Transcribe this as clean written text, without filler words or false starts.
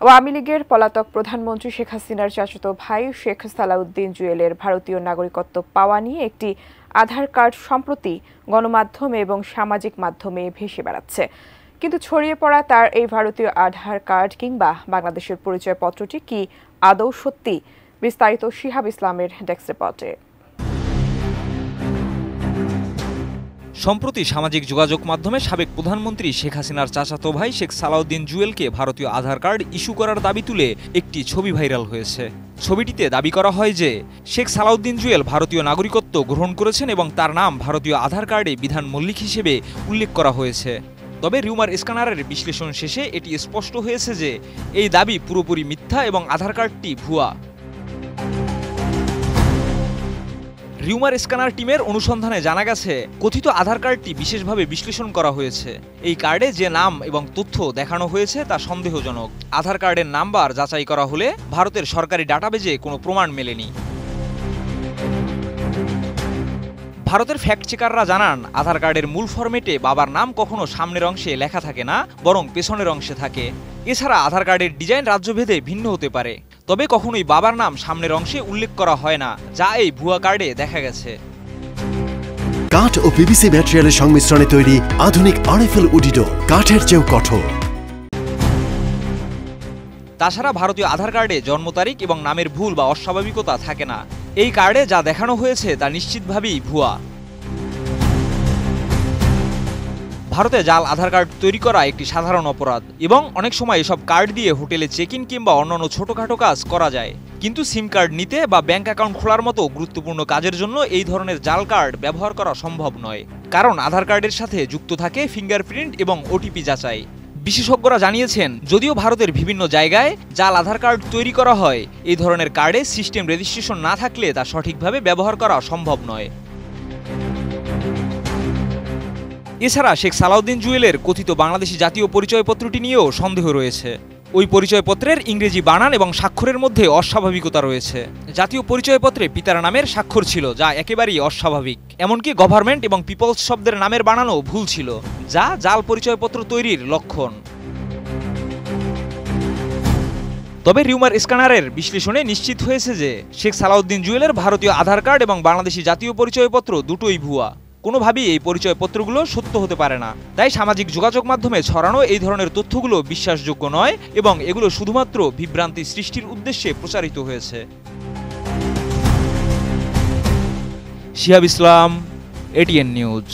আওয়ামী লীগের পলাতক প্রধানমন্ত্রী শেখ হাসিনার চাচাতো ভাই শেখ সালাউদ্দিন জুয়েলের ভারতীয় নাগরিকত্ব পাওয়া নিয়ে একটি আধার কার্ড সম্প্রতি গণমাধ্যমে এবং সামাজিক মাধ্যমে ভেসে বেড়াচ্ছে। কিন্তু ছড়িয়ে পড়া তার এই ভারতীয় আধার কার্ড কিংবা বাংলাদেশের পরিচয়পত্রটি কি আদৌ সত্যি? বিস্তারিত শিহাব ইসলামের ডেস্ক রিপোর্টে। সম্প্রতি সামাজিক যোগাযোগ মাধ্যমে সাবেক প্রধানমন্ত্রী শেখ হাসিনার চাচাতো ভাই শেখ সালাউদ্দিন জুয়েলকে ভারতীয় আধার কার্ড ইস্যু করার দাবি তুলে একটি ছবি ভাইরাল হয়েছে। ছবিটিতে দাবি করা হয় যে শেখ সালাউদ্দিন জুয়েল ভারতীয় নাগরিকত্ব গ্রহণ করেছেন এবং তার নাম ভারতীয় আধার কার্ডে বিধান মল্লিক হিসেবে উল্লেখ করা হয়েছে। তবে রিউমার স্ক্যানারের বিশ্লেষণ শেষে এটি স্পষ্ট হয়েছে যে এই দাবি পুরোপুরি মিথ্যা এবং আধার কার্ডটি ভুয়া। রিউমার স্ক্যানার টিমের অনুসন্ধানে জানা গেছে, কথিত আধার কার্ডটি বিশেষভাবে বিশ্লেষণ করা হয়েছে। এই কার্ডে যে নাম এবং তথ্য দেখানো হয়েছে তা সন্দেহজনক। আধার কার্ডের নাম্বার যাচাই করা হলে ভারতের সরকারি ডাটাবেজে কোনো প্রমাণ মেলেনি। ভারতের ফ্যাক্ট চেকাররা জানান, আধার কার্ডের মূল ফরম্যাটে বাবার নাম কখনো সামনের অংশে লেখা থাকে না, বরং পেছনের অংশে থাকে। এছাড়া আধার কার্ডের ডিজাইন রাজ্যভেদে ভিন্ন হতে পারে, তবে কখনোই বাবার নাম সামনের অংশে উল্লেখ করা হয় না, যা এই ভুয়া কার্ডে দেখা গেছে। কাঠ ও পিভিসি ম্যাটেরিয়ালের সংমিশ্রণে তৈরি আধুনিক আরএফএল উডিডোর, কাঠের চেয়েও কঠোর। তাছাড়া ভারতীয় আধার কার্ডে জন্ম তারিখ এবং নামের ভুল বা অস্বাভাবিকতা থাকে না। এই কার্ডে যা দেখানো হয়েছে তা নিশ্চিতভাবেই ভুয়া। ভারতে জাল আধার কার্ড তৈরি করা একটি সাধারণ অপরাধ এবং অনেক সময় এসব কার্ড দিয়ে হোটেলে চেক ইন কিংবা অন্যান্য ছোটখাটো কাজ করা যায়। কিন্তু সিম কার্ড নিতে বা ব্যাংক অ্যাকাউন্ট খোলার মতো গুরুত্বপূর্ণ কাজের জন্য এই ধরনের জাল কার্ড ব্যবহার করা সম্ভব নয়, কারণ আধার কার্ডের সাথে যুক্ত থাকে ফিঙ্গারপ্রিন্ট এবং ওটিপি যাচাই। বিশেষজ্ঞরা জানিয়েছেন, যদিও ভারতের বিভিন্ন জায়গায় জাল আধার কার্ড তৈরি করা হয়, এই ধরনের কার্ডে সিস্টেম রেজিস্ট্রেশন না থাকলে তা সঠিকভাবে ব্যবহার করা সম্ভব নয়। এছাড়া শেখ সালাউদ্দিন জুয়েলের কথিত বাংলাদেশি জাতীয় পরিচয়পত্রটি নিয়েও সন্দেহ রয়েছে। ওই পরিচয়পত্রের ইংরেজি বানান এবং স্বাক্ষরের মধ্যে অস্বাভাবিকতা রয়েছে। জাতীয় পরিচয়পত্রে পিতার নামের স্বাক্ষর ছিল, যা একেবারেই অস্বাভাবিক। এমনকি গভর্নমেন্ট এবং পিপলস শব্দের নামের বানানো ভুল ছিল, যা জাল পরিচয়পত্র তৈরির লক্ষণ। তবে রিউমার স্ক্যানারের বিশ্লেষণে নিশ্চিত হয়েছে যে শেখ সালাউদ্দিন জুয়েলের ভারতীয় আধার কার্ড এবং বাংলাদেশি জাতীয় পরিচয়পত্র দুটোই ভুয়া। কোনোভাবেই এই পরিচয়পত্রগুলো সত্য হতে পারে না। তাই সামাজিক যোগাযোগ মাধ্যমে ছড়ানো এই ধরনের তথ্যগুলো বিশ্বাসযোগ্য নয় এবং এগুলো শুধুমাত্র বিভ্রান্তি সৃষ্টির উদ্দেশ্যে প্রচারিত হয়েছে। শিহাব ইসলাম, এটিএন নিউজ।